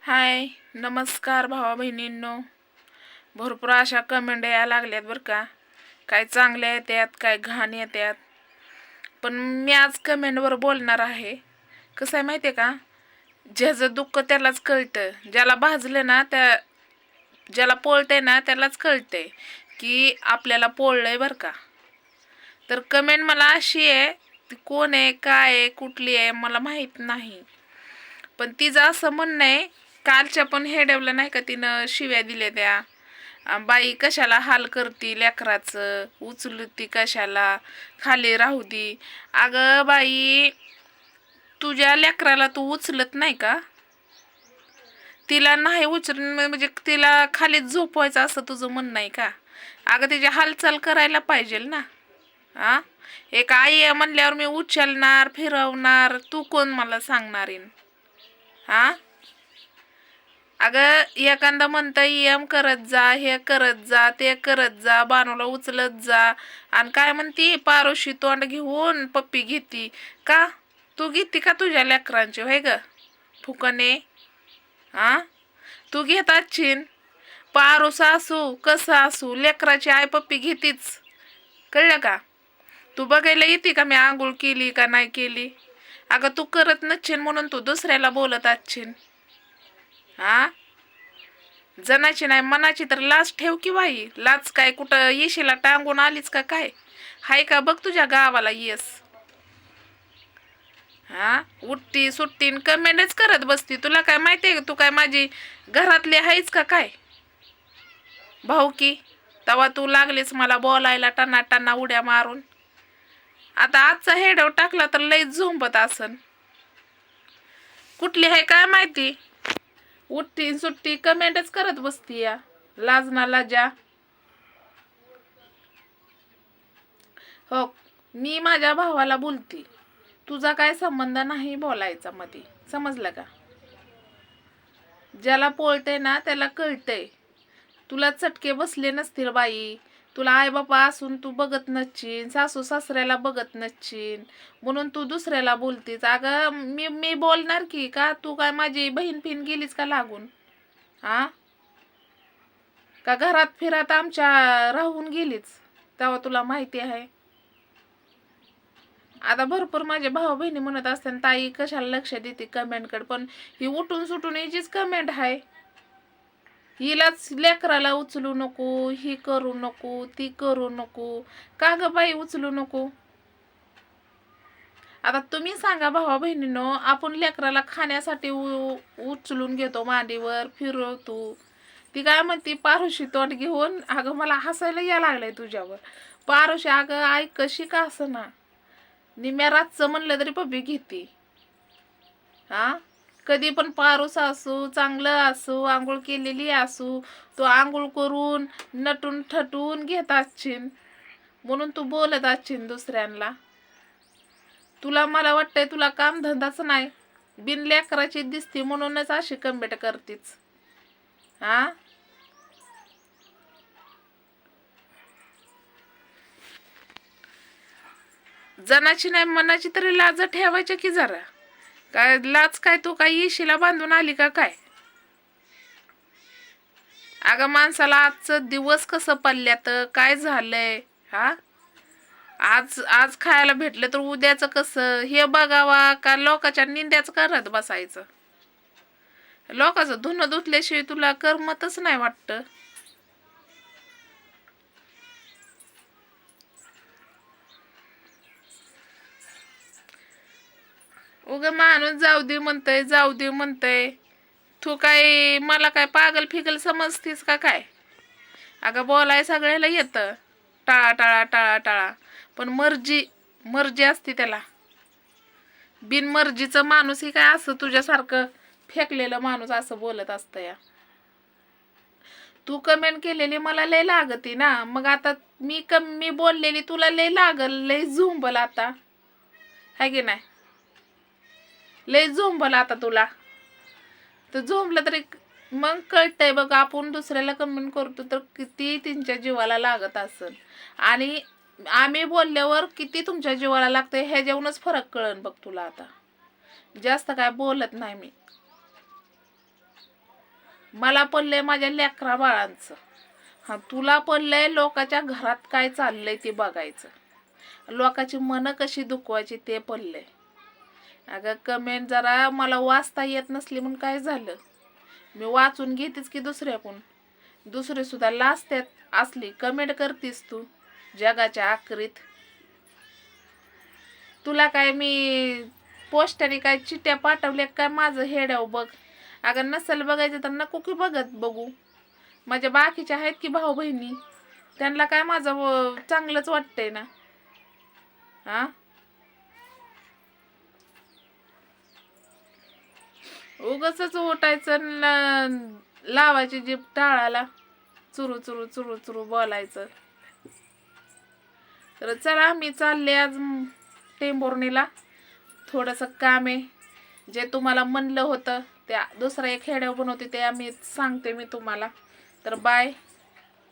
हाय, नमस्कार भावा बहिणींनो. भरपूर अशा कमेंट यायला लागल्यात बरं का. काय चांगल्या येतात, काय घाण येतात. पण मी आज कमेंटवर बोलणार आहे. कसं आहे माहिती आहे का, ज्याचं दुःख त्यालाच कळतं. ज्याला भाजलं ना, ज्याला पोळतंय ना त्यालाच कळतंय की आपल्याला पोळलंय बरं का. तर कमेंट मला अशी आहे, ती कोण आहे, काय आहे, कुठली आहे मला माहीत नाही. पण तिचं असं म्हणणं आहे, कालच्या पण हेडवलं नाही का तिनं शिव्या दिल्या त्या. बाई कशाला हाल करती लेकराचं, उचलती कशाला, खाली राहू दे. अगं बाई, तुझ्या लेकराला तू उचलत नाही का? तिला नाही म्हणजे तिला खाली झोपवायचं असं तुझं म्हणणं आहे का? अगं तिची हालचाल करायला पाहिजे ना. हा, एक आई आहे म्हणल्यावर मी उचलणार, फिरवणार. तू कोण मला सांगणार? हा, अगं एखादा म्हणतं एम करत जा, हे करत जा, ते करत जा, बानूला उचलत जा. आणि काय म्हणती, पारोशी तोंड घेऊन पप्पी घेती का? तू घेती का तुझ्या लेकरांची? होय ग फुकणे. हा, तू घेत असशील. पारोस असू कसं असू, लेकराची आई पप्पी घेतीच. कळलं का? तू बघायला येते का मी आंघोळ केली का नाही केली? अगं तू करत नसशील म्हणून तू दुसऱ्याला बोलत असशील. हा, जनाची नाही मनाची तर लाज ठेव की बाई. लाज काय कुठं येशीला टांगून आलीच का काय? हाय का बघ तुझ्या गावाला येस. हा, उठती सुट्टी कमेंटच करत बसती. तुला काय माहितीये, तू काय माझी घरातली आहेच का काय? भाऊ की तवा तू लागलीस मला बोलायला टना टना उड्या मारून. आता आजचा हेडव टाकला तर लय झोंबत असन. कुठली आहे काय माहिती, उठती सुट्टी कमेंटच करत बसती या. लाज ना लाजा. हो, मी माझ्या भावाला बोलती, तुझा काय संबंध नाही बोलायचा मध्ये. समजलं का? ज्याला पोळते ना त्याला कळतंय. तुला चटके बसले नसतील बाई. तुला आई बापा असून तू बघत नसशील, सासू सासऱ्याला बघत नसशील, म्हणून तू दुसऱ्याला बोलतीस. अगं मी बोलणार की का? तू काय माझी बहीण फिन गेलीच का लागून? हा, का घरात फिरत आमच्या राहून गेलीच तेव्हा तुला माहिती आहे? आता भरपूर माझे भाऊ बहिणी म्हणत असतात, ताई कशाला लक्ष देते कमेंटकडे. पण ही उठून सुटून याचीच कमेंट आहे. हिलाच लेकराला उचलू नको, ही करू नको, ती करू नको. का ग बाई उचलू नको? आता तुम्ही सांगा भावा बहिणीनो, आपण लेकराला खाण्यासाठी उचलून घेतो मांडीवर, फिरवतो. ती काय म्हणती, पारुशी तोंड घेऊन. अगं मला हसायला या लागलंय तुझ्यावर. पारुशी अगं आई कशी का असं ना, निम्या रातचं म्हणलं तरी पप्पी घेते. हा, कधी पण पारूस असू, चांगलं असू, आंघोळ केलेली असू, तू आंघोळ करून नटून ठटून घेत असशील म्हणून तू बोलत असशील दुसऱ्यांना. तुला मला वाटतंय तुला काम धंदाच नाही, बिन लेकराची दिसती म्हणूनच अशी कमेंट करतीच. हा, जनाची नाही मनाची तरी लाज ठेवायची की जरा. काय लाज काय, तू काय येशीला बांधून आली का काय? अगं माणसाला आजचं दिवस कसं पडल्यात, काय झालंय? हा, आज आज खायला भेटलं तर उद्याचं कसं हे बघावा का लोकांच्या निंद्याच करत बसायचं? लोकांचं धुणं धुतल्याशिवाय तुला करमतच नाही वाटतं. उग माणूस जाऊ दे म्हणतय, जाऊ दे म्हणतय. तू काय मला काय पागल फिगल समजतीस का काय? अगं बोलाय सगळ्याला येतं, टाळा टाळा टाळा टाळा. पण मर्जी मर्जी असते त्याला. बिनमर्जीचं माणूस ही काय असं तुझ्यासारखं फेकलेलं माणूस असं बोलत असतं या? तू कमेंट केलेली मला लय लागती ना, मग आता मी बोललेली तुला लय लागल, लय झुंबल आता. हाय की नाही? लय झोंबल आता तुला. तर झोंबलं तरी मग कळतंय बघ, आपण दुसऱ्याला कमेंट करतो तर किती त्यांच्या जीवाला लागत असेल, आणि आम्ही बोलल्यावर किती तुमच्या जीवाला लागतंय ह्याच्यावरूनच फरक कळन बघ तुला. आता जास्त काय बोलत नाही मी. मला पडलंय माझ्या लेकरा बाळांचं. हा, तुला पडलंय लोकाच्या घरात काय चाललंय ते बघायचं, लोकाची मनं कशी दुखवायची ते पडलंय. अगं कमेंट जरा मला वाचता येत नसली म्हणून काय झालं, मी वाचून घेतेच की दुसऱ्याकडून. दुसरे सुद्धा लाजत्यात, असली कमेंट करतीस तू जगाच्या आखरीत. तुला काय मी पोस्टाने काय चिट्ट्या पाठवल्या काय माझं हेड्याव बघ. अगं नसेल बघायचं तर नको की बघू. माझ्या बाकीच्या आहेत की भाऊ बहिणी, त्यांना काय माझं चांगलंच वाटतंय ना. हा, उगाचच उठायचं लावायची जीभ टाळाला, चुरू चुरू चुरू चुरू बोलायचं. तर चला मी चालले आज टेंभुर्णीला, थोडंसं काम आहे. जे तुम्हाला म्हणलं होतं त्या दुसरा एक हेड्या बनवते ते आम्ही सांगते मी तुम्हाला. तर बाय.